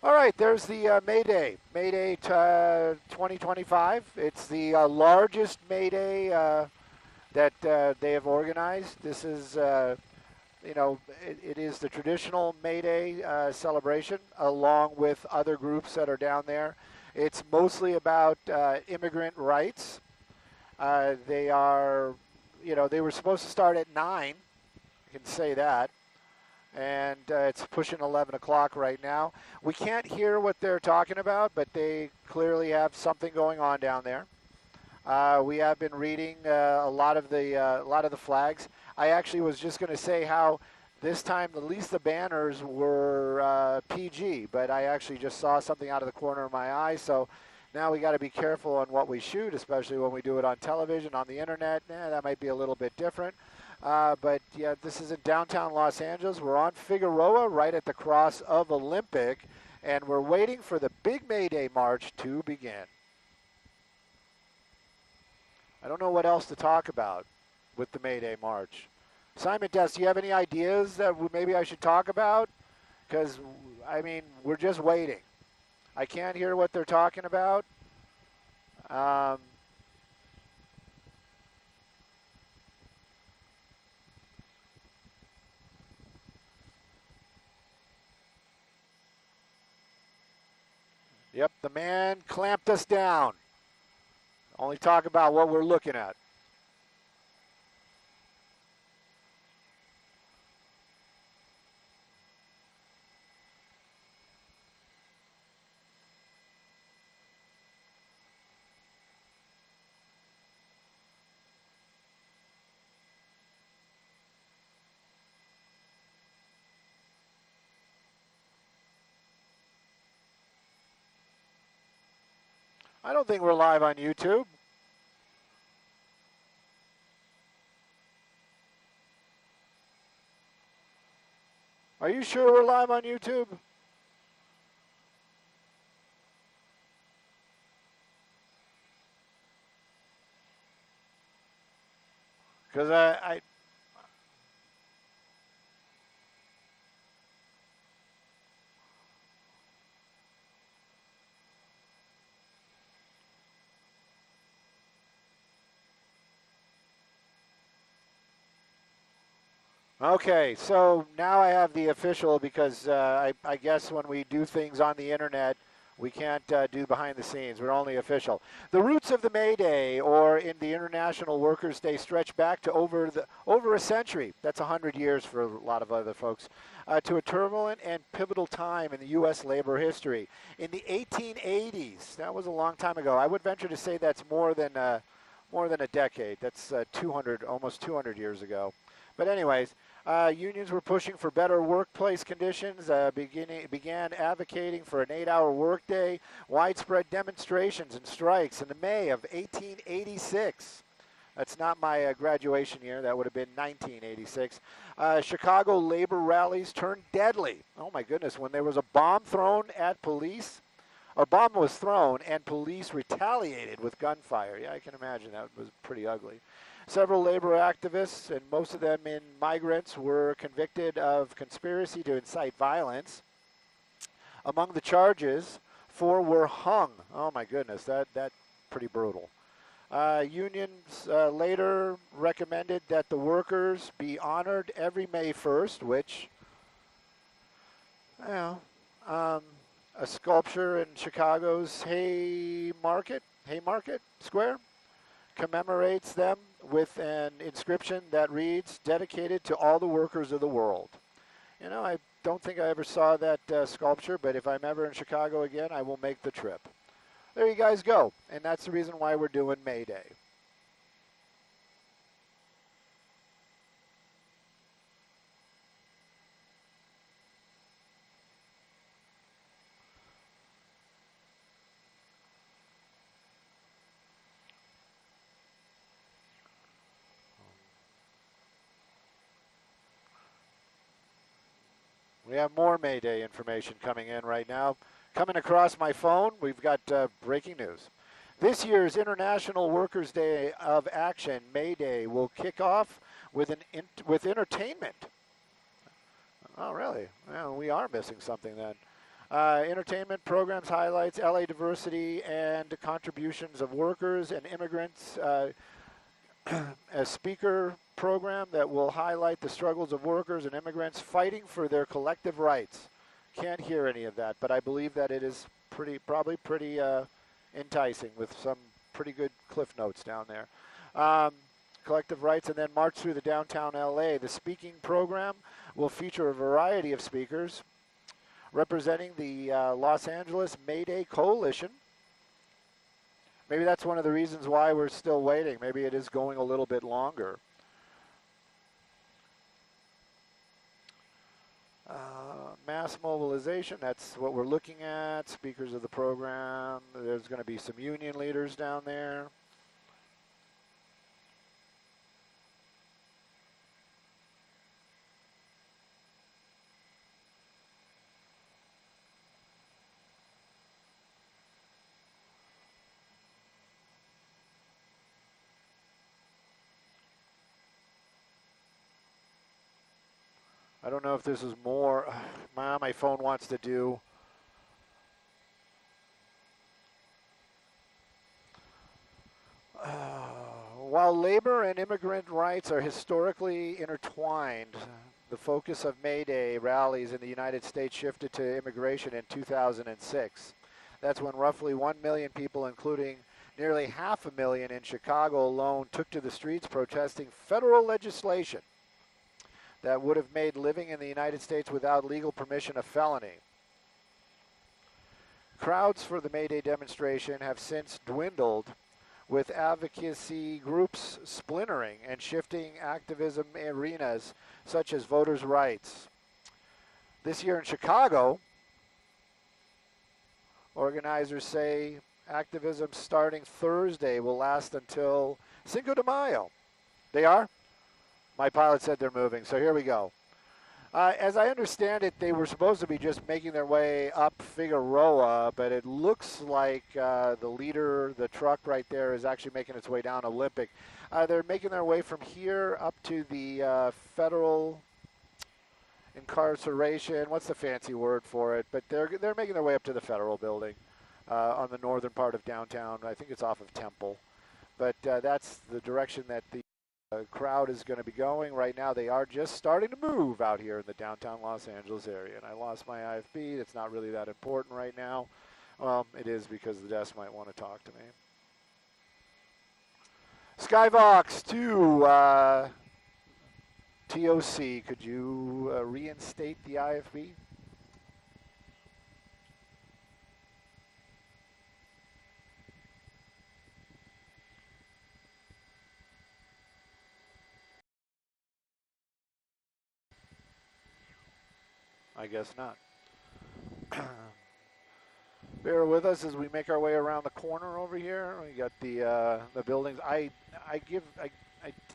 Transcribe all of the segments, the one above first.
All right, there's the Mayday, Mayday 2025. It's the largest Mayday that they have organized. This is, it is the traditional Mayday celebration along with other groups that are down there. It's mostly about immigrant rights. They are, they were supposed to start at 9. I can say that. And it's pushing 11 o'clock right now. We can't hear what they're talking about, but they clearly have something going on down there. We have been reading a lot of the flags. I actually was just going to say how this time at least the banners were PG, but I actually just saw something out of the corner of my eye. So now we got to be careful on what we shoot, especially when we do it on television, on the internet. That might be a little bit different. But yeah, this is in downtown Los Angeles. We're on Figueroa, right at the cross of Olympic, and we're waiting for the big Mayday March to begin. I don't know what else to talk about with the Mayday March. Simon Des, do you have any ideas that maybe I should talk about? Because, I mean, we're just waiting. I can't hear what they're talking about. Yep, the man clamped us down. Only talk about what we're looking at. I don't think we're live on YouTube. Are you sure we're live on YouTube? Because I Okay, so now I have the official because I guess when we do things on the internet, we can't do behind the scenes. We're only official. The roots of the May Day, or in the International Workers' Day, stretch back to over a century. That's 100 years for a lot of other folks. To a turbulent and pivotal time in the U.S. labor history. In the 1880s, that was a long time ago. I would venture to say that's more than a decade. That's 200, almost 200 years ago. But anyways, unions were pushing for better workplace conditions, began advocating for an 8-hour workday, widespread demonstrations and strikes in the May of 1886. That's not my graduation year. That would have been 1986. Chicago labor rallies turned deadly. Oh, my goodness, when there was a bomb thrown at police. A bomb was thrown and police retaliated with gunfire. Yeah, I can imagine that was pretty ugly. Several labor activists, and most of them immigrants, were convicted of conspiracy to incite violence. Among the charges, 4 were hung. Oh my goodness, that pretty brutal. Unions later recommended that the workers be honored every May 1st, which, a sculpture in Chicago's Haymarket Square commemorates them with an inscription that reads, "Dedicated to all the workers of the world." You know, I don't think I ever saw that sculpture, but if I'm ever in Chicago again, I will make the trip. There you guys go, and that's the reason why we're doing May Day. We have more May Day information coming in right now. Coming across my phone, we've got breaking news. This year's International Workers' Day of Action, May Day, will kick off with with entertainment. Oh, really? Well, we are missing something then. Entertainment programs highlights LA diversity and contributions of workers and immigrants. A speaker program that will highlight the struggles of workers and immigrants fighting for their collective rights. Can't hear any of that, but I believe that it is probably pretty enticing with some pretty good cliff notes down there. Collective rights, and then march through the downtown LA. The speaking program will feature a variety of speakers representing the Los Angeles Mayday Coalition. Maybe that's one of the reasons why we're still waiting. Maybe it is going a little bit longer. Mass mobilization, that's what we're looking at. Speakers of the program. There's going to be some union leaders down there. I don't know if this is more. My phone wants to do. While labor and immigrant rights are historically intertwined, the focus of Mayday rallies in the United States shifted to immigration in 2006. That's when roughly 1 million people, including nearly 500,000 in Chicago alone, took to the streets protesting federal legislation that would have made living in the United States without legal permission a felony. Crowds for the Mayday demonstration have since dwindled, with advocacy groups splintering and shifting activism arenas such as voters' rights. This year in Chicago, organizers say activism starting Thursday will last until Cinco de Mayo. They are? My pilot said they're moving, so here we go. As I understand it, they were supposed to be just making their way up Figueroa, but it looks like the leader, the truck right there, is actually making its way down Olympic. They're making their way from here up to the federal incarceration. What's the fancy word for it? But they're making their way up to the federal building on the northern part of downtown. I think it's off of Temple. But that's the direction that the crowd is going to be going. Right now they are just starting to move out here in the downtown Los Angeles area. And I lost my IFB. It's not really that important right now. It is because the desk might want to talk to me. Skyvox to TOC. Could you reinstate the IFB? I guess not. Bear with us as we make our way around the corner over here. We got the buildings. I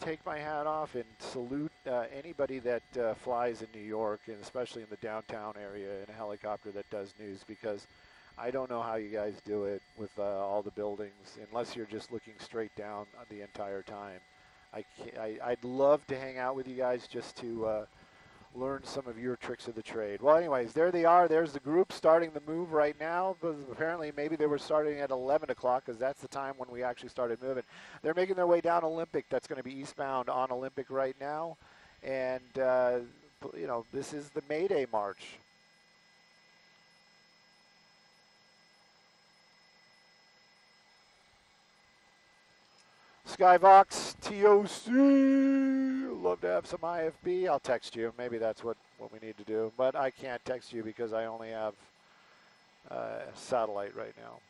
take my hat off and salute anybody that flies in New York, and especially in the downtown area in a helicopter that does news, because I don't know how you guys do it with all the buildings unless you're just looking straight down the entire time. I'd love to hang out with you guys just to learn some of your tricks of the trade. Well, anyways, there they are. There's the group starting the move right now. But apparently, maybe they were starting at 11 o'clock because that's the time when we actually started moving. They're making their way down Olympic. That's going to be eastbound on Olympic right now. And, you know, this is the Mayday March. Skyvox, TOC, love to have some IFB. I'll text you. Maybe that's what we need to do. But I can't text you because I only have satellite right now.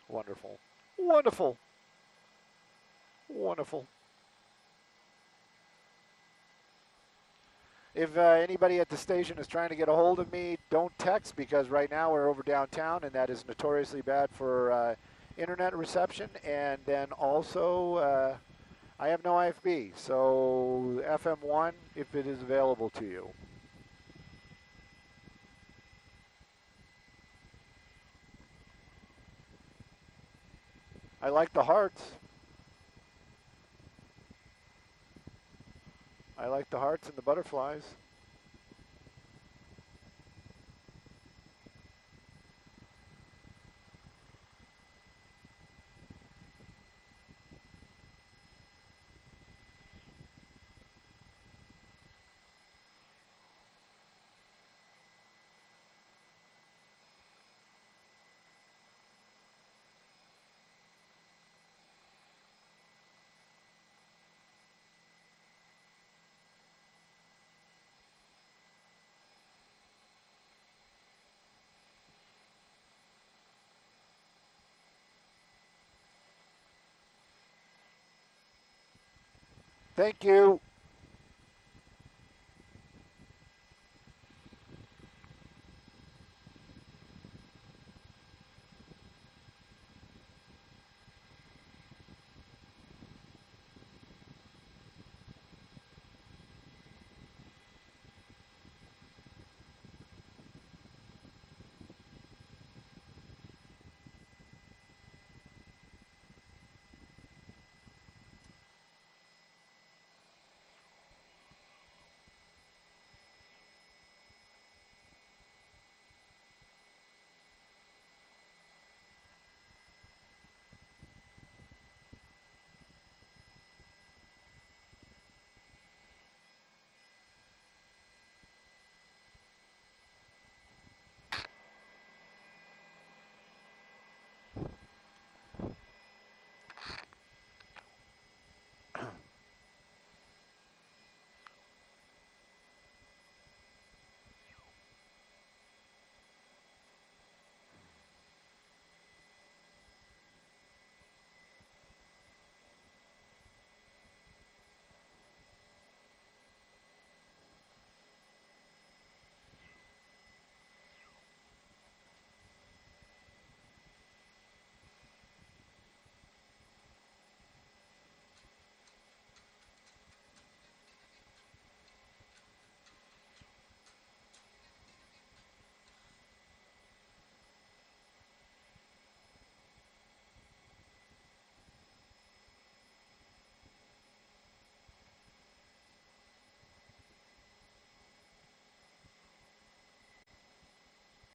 Wonderful. Wonderful. Wonderful. If anybody at the station is trying to get a hold of me, don't text, because right now we're over downtown, and that is notoriously bad for internet reception. And then also I have no IFB, so FM1 if it is available to you. I like the hearts. I like the hearts and the butterflies. Thank you.